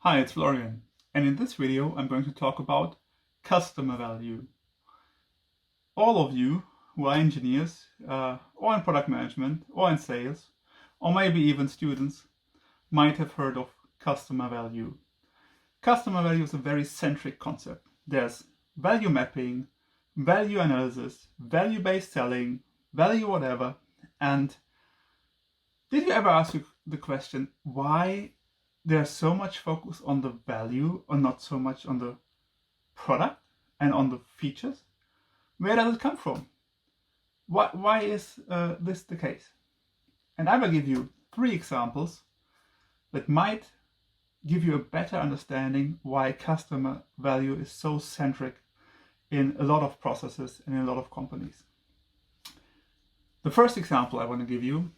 Hi, it's Florian, and in this video I'm going to talk about customer value. All of you who are engineers, or in product management, or in sales, or maybe even students, might have heard of customer value. Customer value is a very centric concept. There's value mapping, value analysis, value-based selling, value whatever, and did you ever ask the question, why there's so much focus on the value and not so much on the product and on the features? Where does it come from? Why is this the case? And I will give you 3 examples that might give you a better understanding why customer value is so centric in a lot of processes and in a lot of companies. The first example I want to give you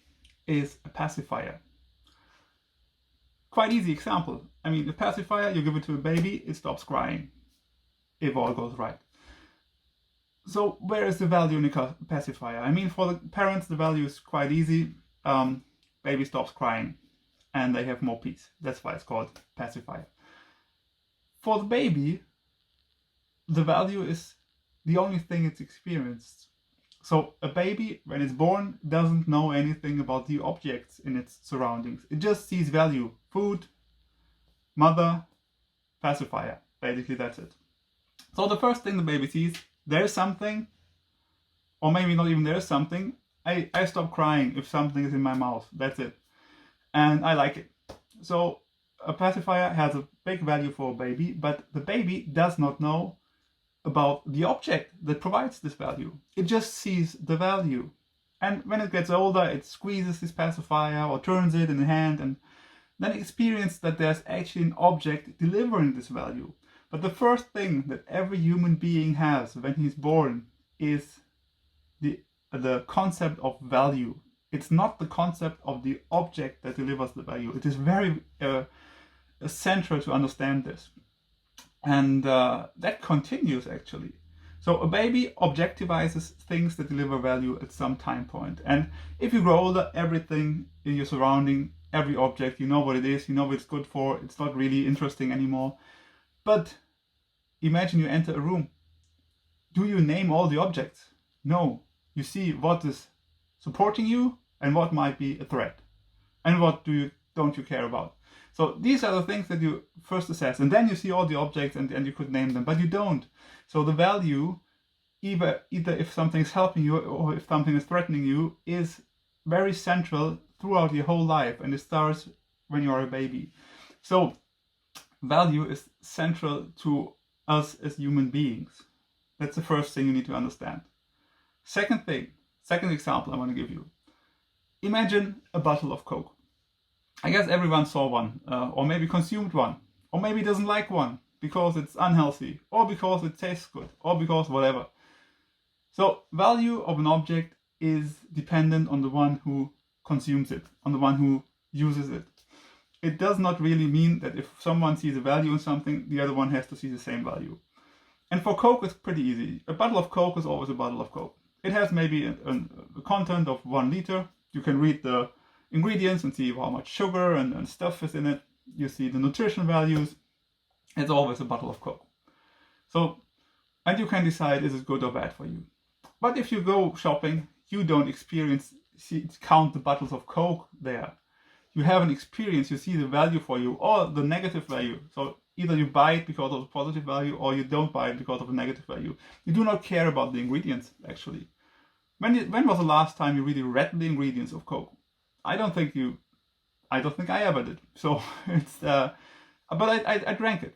is a pacifier. Quite easy example. I mean, a pacifier, you give it to a baby, it stops crying, if all goes right. So where is the value in a pacifier? I mean, for the parents, the value is quite easy. Baby stops crying and they have more peace. That's why it's called pacifier. For the baby, the value is the only thing it's experienced. So a baby, when it's born, doesn't know anything about the objects in its surroundings. It just sees value. Food, mother, pacifier. Basically, that's it. So the first thing the baby sees, there's something, or maybe not even there's something. I stop crying if something is in my mouth. That's it. And I like it. So a pacifier has a big value for a baby, but the baby does not know about the object that provides this value. It just sees the value. And when it gets older, it squeezes this pacifier or turns it in the hand and then experience that there's actually an object delivering this value. But the first thing that every human being has when he's born is the concept of value. It's not the concept of the object that delivers the value. It is very essential to understand this. And that continues actually. So a baby objectivizes things that deliver value at some time point. And if you grow older, everything in your surrounding, every object, you know what it is, you know what it's good for, it's not really interesting anymore. But imagine you enter a room. Do you name all the objects? No. You see what is supporting you and what might be a threat. And what don't you care about. So these are the things that you first assess, and then you see all the objects and you could name them, but you don't. So the value, either if something is helping you or if something is threatening you, is very central throughout your whole life, and it starts when you are a baby. So value is central to us as human beings. That's the first thing you need to understand. Second example I want to give you. Imagine a bottle of Coke. I guess everyone saw one, or maybe consumed one, or maybe doesn't like one because it's unhealthy, or because it tastes good, or because whatever. So value of an object is dependent on the one who consumes it, on the one who uses it. It does not really mean that if someone sees a value in something, the other one has to see the same value. And for Coke, it's pretty easy. A bottle of Coke is always a bottle of Coke. It has maybe a content of 1 liter. You can read the ingredients and see how much sugar and stuff is in it. You see the nutrition values. It's always a bottle of Coke. So, and you can decide, is it good or bad for you. But if you go shopping, you don't count the bottles of Coke there. You have an experience, you see the value for you or the negative value. So either you buy it because of the positive value or you don't buy it because of the negative value. You do not care about the ingredients actually. When was the last time you really read the ingredients of Coke? I don't think I ever did. So it's, but I drank it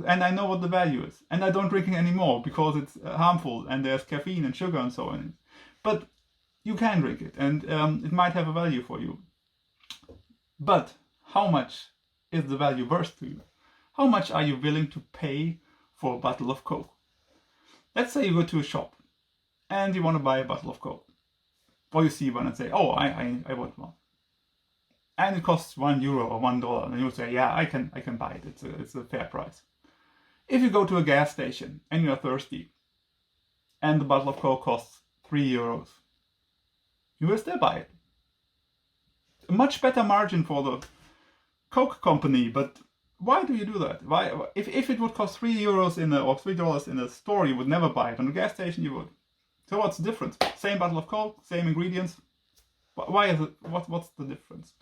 and I know what the value is, and I don't drink it anymore because it's harmful and there's caffeine and sugar and so on. But you can drink it and it might have a value for you. But how much is the value worth to you? How much are you willing to pay for a bottle of Coke? Let's say you go to a shop and you want to buy a bottle of Coke. Or you see one and say, oh, I want one. And it costs €1 or $1, and you say, yeah, I can buy it. It's a fair price. If you go to a gas station and you are thirsty, and the bottle of Coke costs €3, you will still buy it. A much better margin for the Coke company, but Why do you do that? Why, if it would cost €3 or $3 in a store, you would never buy it. On a gas station, you would. So what's the difference? Same bottle of Coke, same ingredients. Why is it? What's the difference?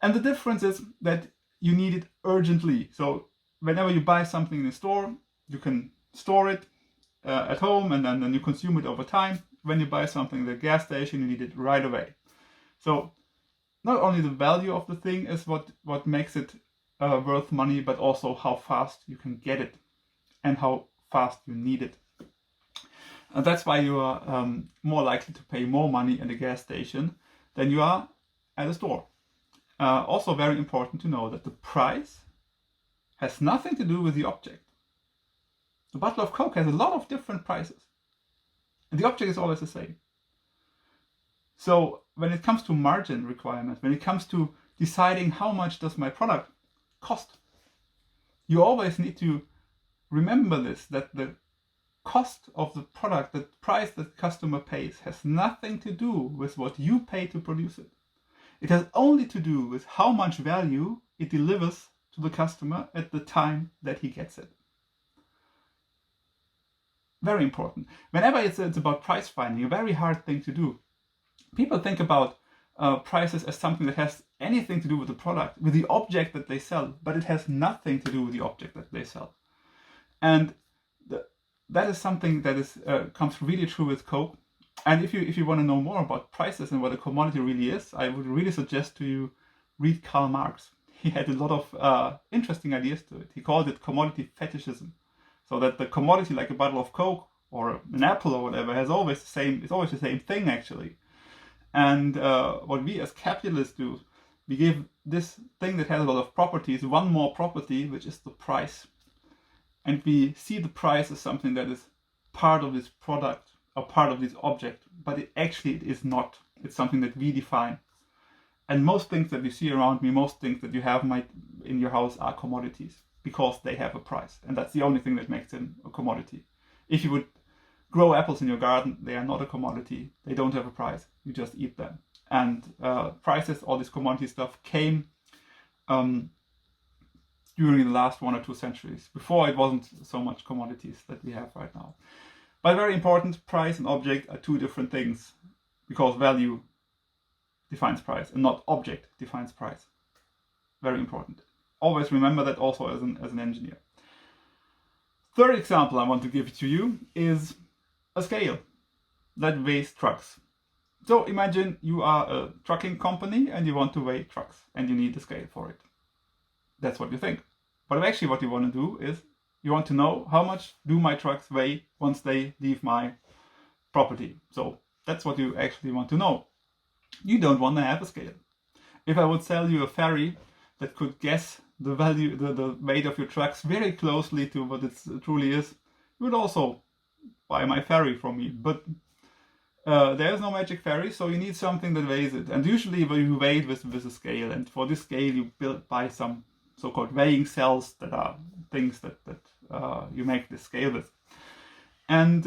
And the difference is that you need it urgently. So whenever you buy something in a store, you can store it at home, and then you consume it over time. When you buy something at the gas station, you need it right away. So not only the value of the thing is what makes it worth money, but also how fast you can get it and how fast you need it. And that's why you are more likely to pay more money at a gas station than you are at a store. Also very important to know that the price has nothing to do with the object. The bottle of Coke has a lot of different prices, and the object is always the same. So when it comes to margin requirements, when it comes to deciding how much does my product cost, you always need to remember this, that the cost of the product, the price that the customer pays, has nothing to do with what you pay to produce it. It has only to do with how much value it delivers to the customer at the time that he gets it. Very important. Whenever it's about price finding, a very hard thing to do. People think about prices as something that has anything to do with the product, with the object that they sell, but it has nothing to do with the object that they sell. And that is something that is comes really true with Coke. And if you want to know more about prices and what a commodity really is, I would really suggest to you read Karl Marx. He had a lot of interesting ideas to it. He called it commodity fetishism. So that the commodity, like a bottle of Coke or an apple or whatever, it's always the same thing actually. And what we as capitalists do, we give this thing that has a lot of properties one more property, which is the price. And we see the price as something that is part of this product or part of this object, but it is not. It's something that we define. And most things that you see around me, most things that you have in your house are commodities, because they have a price, and that's the only thing that makes them a commodity. If you would grow apples in your garden, they are not a commodity. They don't have a price. You just eat them. And prices, all this commodity stuff, came during the last 1 or 2 centuries. Before, it wasn't so much commodities that we have right now. But very important, price and object are two different things, because value defines price and not object defines price. Very important. Always remember that also as an engineer. Third example I want to give to you is a scale that weighs trucks. So imagine you are a trucking company and you want to weigh trucks and you need a scale for it. That's what you think. But actually what you want to do is you want to know how much do my trucks weigh once they leave my property. So that's what you actually want to know. You don't want to have a scale. If I would sell you a ferry that could guess the value, the weight of your trucks very closely to what it truly is, you would also buy my ferry from me. But there's no magic ferry, so you need something that weighs it. And usually you weigh it with a scale. And for this scale, you buy some so-called weighing cells that are things that you make this scale with. And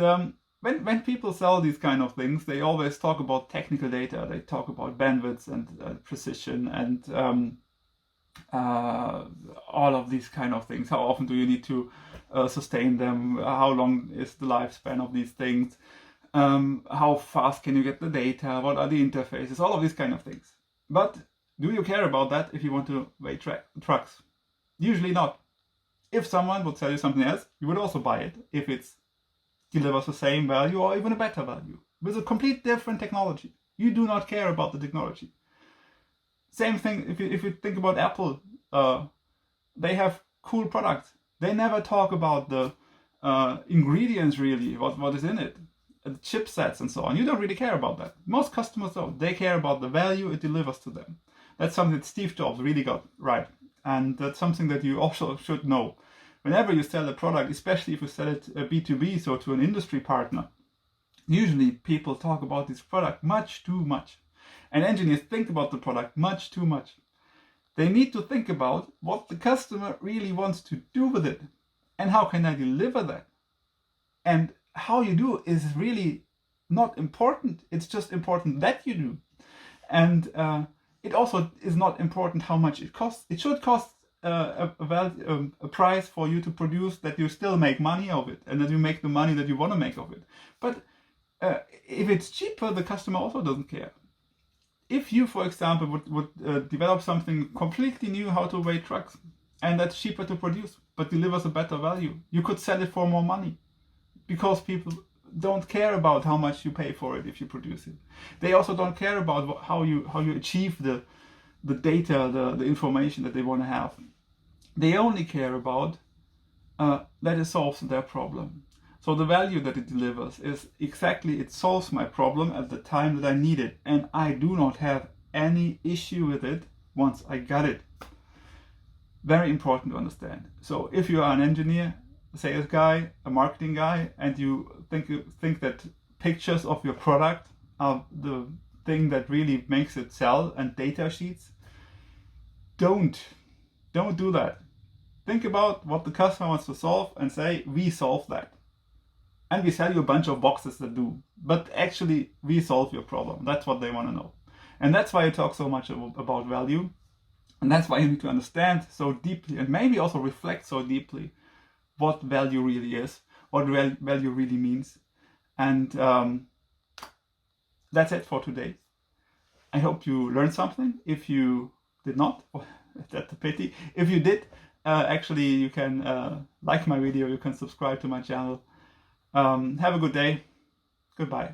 when people sell these kind of things, they always talk about technical data. They talk about bandwidth and precision and all of these kind of things. How often do you need to sustain them? How long is the lifespan of these things? How fast can you get the data? What are the interfaces? All of these kind of things. But do you care about that if you want to weigh trucks? Usually not. If someone would sell you something else, you would also buy it if it delivers the same value or even a better value with a complete different technology. You do not care about the technology. Same thing if you think about Apple. They have cool products. They never talk about the ingredients really, what is in it, the chipsets and so on. You don't really care about that. Most customers don't. They care about the value it delivers to them. That's something that Steve Jobs really got right. And that's something that you also should know. Whenever you sell a product, especially if you sell it B2B, so to an industry partner, usually people talk about this product much too much. And engineers think about the product much too much. They need to think about what the customer really wants to do with it and how can I deliver that. And how you do is really not important. It's just important that you do. And it also is not important how much it costs. It should cost a price for you to produce that you still make money of it, and that you make the money that you want to make of it. But if it's cheaper, the customer also doesn't care. If you, for example, would develop something completely new, how to weigh trucks, and that's cheaper to produce, but delivers a better value, you could sell it for more money, because people don't care about how much you pay for it if you produce it. They also don't care about how you achieve the data, the information that they want to have. They only care about that it solves their problem. So the value that it delivers is exactly, it solves my problem at the time that I need it, and I do not have any issue with it once I got it. Very important to understand. So if you are an engineer, a sales guy, a marketing guy, and you think that pictures of your product are the thing that really makes it sell, and data sheets, don't do that. Think about what the customer wants to solve and say, we solve that. And we sell you a bunch of boxes that do, but actually we solve your problem. That's what they want to know. And that's why I talk so much about value. And that's why you need to understand so deeply, and maybe also reflect so deeply, what value really is, what value really means. And that's it for today. I hope you learned something. If you did not, that's a pity. If you did, actually you can like my video, you can subscribe to my channel. Have a good day. Goodbye.